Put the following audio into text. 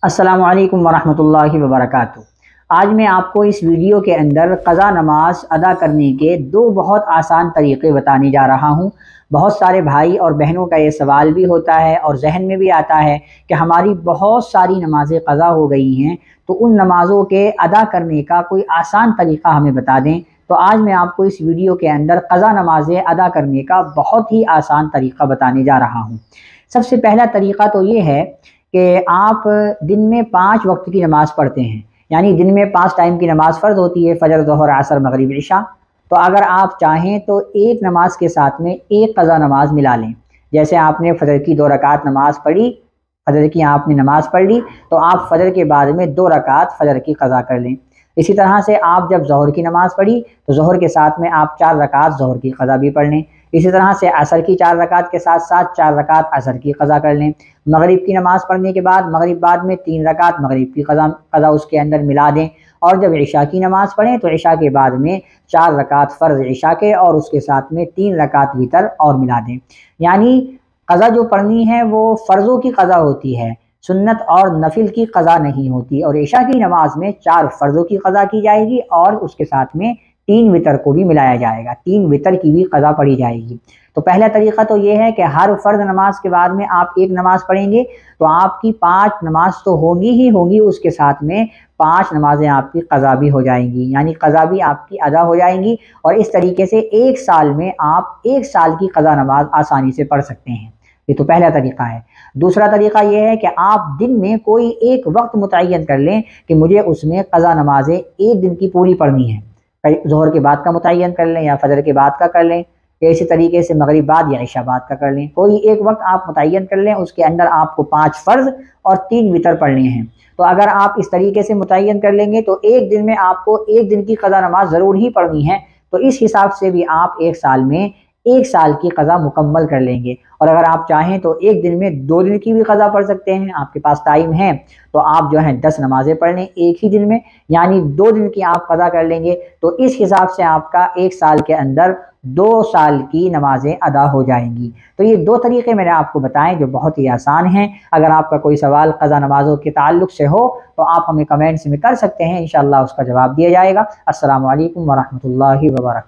अस्सलामु अलैकुम वरहमतुल्लाहि वबरकातुहू। आज मैं आपको इस वीडियो के अंदर क़ज़ा नमाज अदा करने के दो बहुत आसान तरीक़े बताने जा रहा हूँ। बहुत सारे भाई और बहनों का ये सवाल भी होता है और जहन में भी आता है कि हमारी बहुत सारी नमाज़ें क़ज़ा हो गई हैं, तो उन नमाज़ों के अदा करने का कोई आसान तरीक़ा हमें बता दें। तो आज मैं आपको इस वीडियो के अंदर क़ज़ा नमाज़ें अदा करने का बहुत ही आसान तरीक़ा बताने जा रहा हूँ। सबसे पहला तरीक़ा तो ये है कि आप दिन में 5 वक्त की नमाज़ पढ़ते हैं, यानी दिन में 5 टाइम की नमाज़ फ़र्ज़ होती है, फ़जर, ज़ोहर, असर, मगरिब, इशा। तो अगर आप चाहें तो एक नमाज के साथ में एक क़ज़ा नमाज मिला लें। जैसे आपने फ़जर की 2 रकात नमाज़ पढ़ी, फ़जर की आपने नमाज़ पढ़ ली, तो आप फ़जर के बाद में 2 रकात फ़जर की क़ज़ा कर लें। इसी तरह से आप जब ज़ोहर की नमाज़ पढ़ी तो ज़ोहर के साथ में आप 4 रकात ज़ोहर की क़ज़ा भी पढ़ लें। इसी तरह से असर की 4 रकात के साथ साथ 4 रकात असर की क़ज़ा कर लें। मगरिब की नमाज़ पढ़ने के बाद मगरिब बाद में 3 रकात मगरिब की क़ज़ा उसके अंदर मिला दें। और जब इशा की नमाज़ पढ़ें तो इशा के बाद में 4 रकात फ़र्ज़ इशा के और उसके साथ में 3 रकात वितर और मिला दें। यानी क़ज़ा जो पढ़नी है वो फ़र्ज़ों की क़ज़ा होती है, सुन्नत और नफिल की क़ज़ा नहीं होती। और इशा की नमाज़ में 4 फ़र्ज़ों की क़ज़ा की जाएगी और उसके साथ में 3 वितर को भी मिलाया जाएगा, 3 वितर की भी क़ज़ा पढ़ी जाएगी। तो पहला तरीक़ा तो ये है कि हर फ़र्ज़ नमाज के बाद में आप एक नमाज़ पढ़ेंगे तो आपकी 5 नमाज तो होंगी ही होंगी, उसके साथ में 5 नमाज़ें आपकी क़ज़ा भी हो जाएंगी, यानी क़ज़ा भी आपकी अदा हो जाएंगी। और इस तरीके से एक साल में आप 1 साल की क़ज़ा नमाज आसानी से पढ़ सकते हैं। ये तो पहला तरीक़ा है। दूसरा तरीक़ा ये है कि आप दिन में कोई एक वक्त मुतय्यन कर लें कि मुझे उसमें क़ज़ा नमाज़ें एक दिन की पूरी पढ़नी है। ज़ोहर के बाद का मुतय्यन कर लें या फ़जर के बाद का कर लें, या इसी तरीके से मगरिब बाद या इशा बाद का कर लें। कोई एक वक्त आप मुतय्यन कर लें, उसके अंदर आपको 5 फ़र्ज़ और 3 वितर पढ़ने हैं। तो अगर आप इस तरीके से मुतय्यन कर लेंगे तो एक दिन में आपको एक दिन की क़ज़ा नमाज ज़रूर ही पढ़नी है। तो इस हिसाब से भी आप एक साल में 1 साल की क़ज़ा मुकम्मल कर लेंगे। और अगर आप चाहें तो एक दिन में 2 दिन की भी क़ज़ा पढ़ सकते हैं, आपके पास टाइम है तो आप जो है 10 नमाज़ें पढ़ लें एक ही दिन में, यानी 2 दिन की आप क़ज़ा कर लेंगे। तो इस हिसाब से आपका 1 साल के अंदर 2 साल की नमाज़ें अदा हो जाएंगी। तो ये 2 तरीक़े मैंने आपको बताएं जो बहुत ही आसान हैं। अगर आपका कोई सवाल क़ज़ा नमाज़ों के ताल्लुक़ से हो तो आप हमें कमेंट्स में कर सकते हैं, इंशाअल्लाह उसका जवाब दिया जाएगा। अस्सलामु अलैकुम वरहमतुल्लाहि वबरकातुहू।